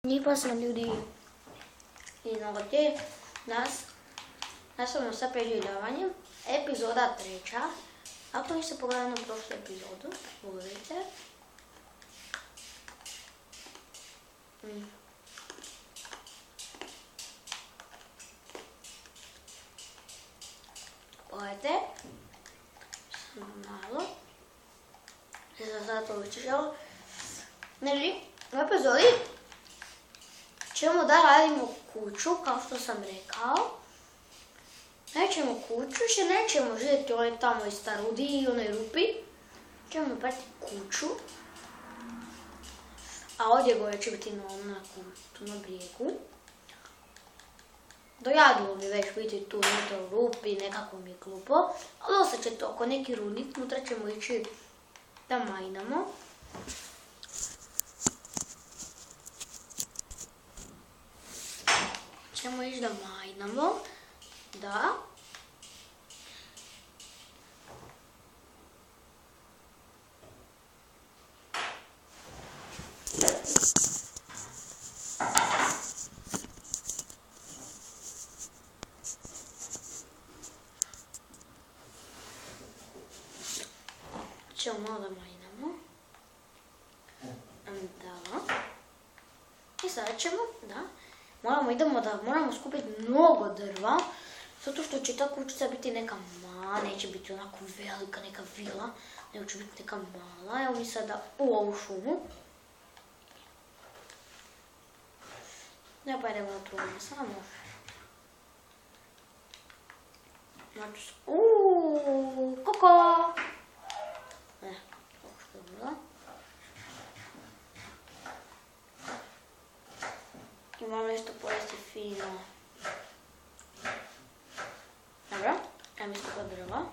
Lijepo sam ljudi i novotje. Nastavljamo sa preživljavanjem. Epizoda 3. Ako niste pogledali na prošlu epizodu, pogledajte. Pogledajte. Samo malo. Zato učešao. Znači, u epizodi ćemo da radimo kuću, kao što sam rekao. Nećemo kuću, še nećemo živjeti ovdje tamo iz Starudi i onoj rupi. Ćemo napraviti kuću. A ovdje gore će biti na brijegu. Dojadilo bi već biti tu unutra u rupi, nekako mi je glupo. Ali ostat će to oko neki rudnik, unutra ćemo ići da majnamo. Ćemo ići da majnamo, da. Ćemo malo da majnamo. Da. I sada ćemo, da. Moramo skupiti mnogo drva, zato što će ta kućica biti neka mala, neće biti onako velika, neka vila, nego će biti neka mala. Evo mi sada u ovu šumu. Ne pa idemo na truvanje, samo. Znači, koko! Ne, ovo što je bila. Imam nešto pojesti fino. Dobro, evo mi stupa drva.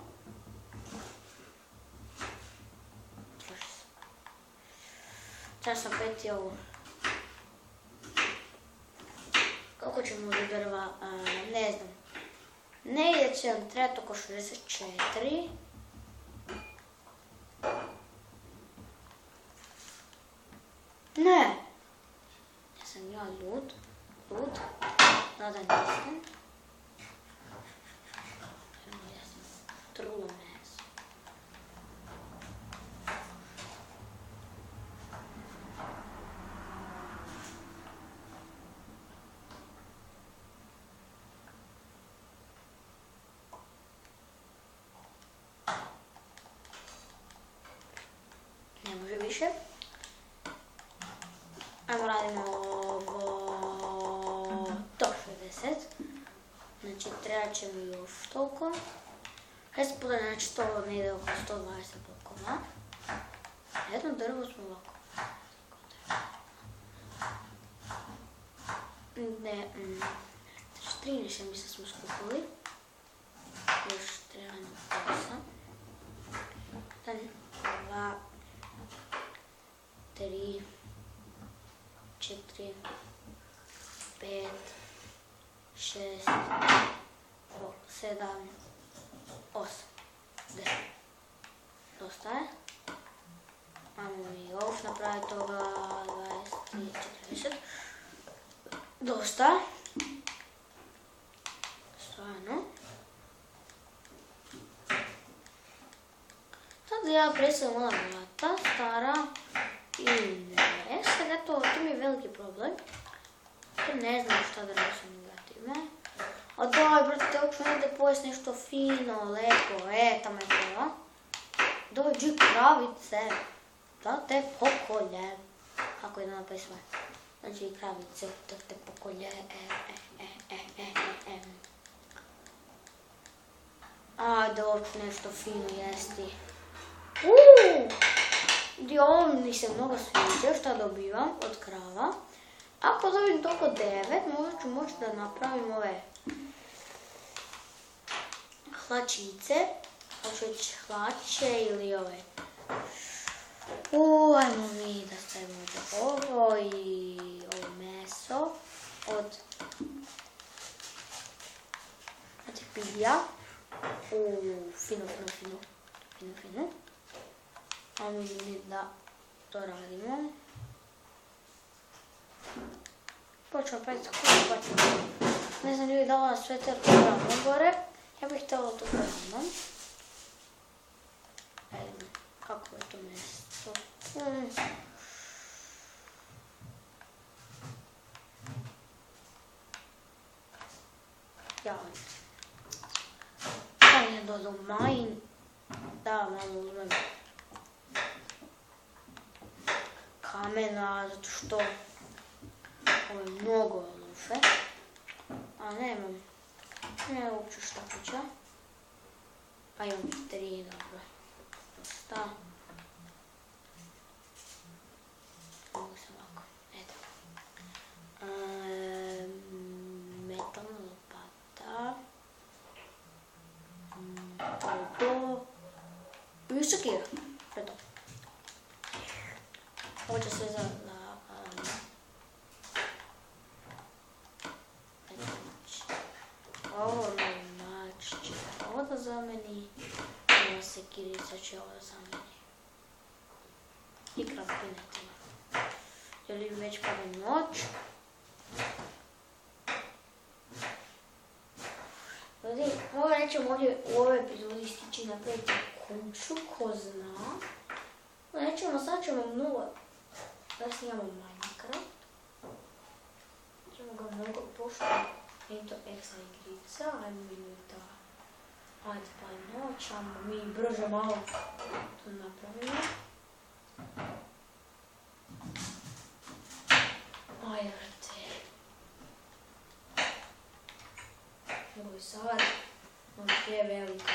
Troši se. Sada sam peti ovu. Koliko ćemo do drva? Ne znam. Negdje će nam trebati oko 64. Ne! Sam ja lud, nada nisam. Ja sam trulo meso. Ne može više. Ajmo radimo do 60. Znači trebat će mi još toliko. 60 puta, znači to ne ide oko 120 blokova. Jedno drvo smo ovako. Ne, 13 mislim smo skupili. Još treba nam 8. 2, 3, 4, 5, 6, 7, 8, 10. Dosta je. Ajmo mi još napraviti toga 20, 40. Dosta. Stvarno. Sad ja predstavljam ona vrata, stara i ne. Sad to mi je veliki problem. Jer ne znam šta da radim u vratima. A daj, brate, te hoću negdje pojesti nešto fino, lepo, tamo je toga. Dođi kravice, da te pokolje. Kako je nama pesma? Dođi kravice, da te pokolje, Ajde, hoću nešto fino jesti. Ovo mi se mnogo sviđa šta dobivam od krava. Ako dobijem toliko 9, možda ću moći da napravim ove hlačice. Hoću reći hlače ili ove. Ajmo mi da stavimo ovo i ovo meso od pilja. Fino. Ajmo mi da to radimo. počeo praviti kuću baču. Ne znam ljudi dala sve te rano gore. Ja bih htjela to rano. Kako je to mjesto? Ja. Kaj je do domain? Da, malo uzmem kamena, zato što ovo je mnogo lufe. A nemam uopće šta kuća. Pa imam 3, dobro. Dosta. Mogu se ovako. Eto. Metalna lopata. To. I sekira. Preto. Ovo će sve za... Ovo mač će ovo da zameni. Ovo sekirica će ovo da zameni. I krapinetima. Jer već pada noć. Ljudi, ovo nećemo ovdje u ovoj epizodi stići napraviti kuću, ko zna. Nećemo, sad ćemo mnogo da snijamo Minecraft. Ćemo ga mnogo pošto je to ekstra igrica, ajmo vidjeti da ajde pa je noć, ajmo mi brže malo to napravimo. Ajde vrte. Ovo je sad, ono je velika.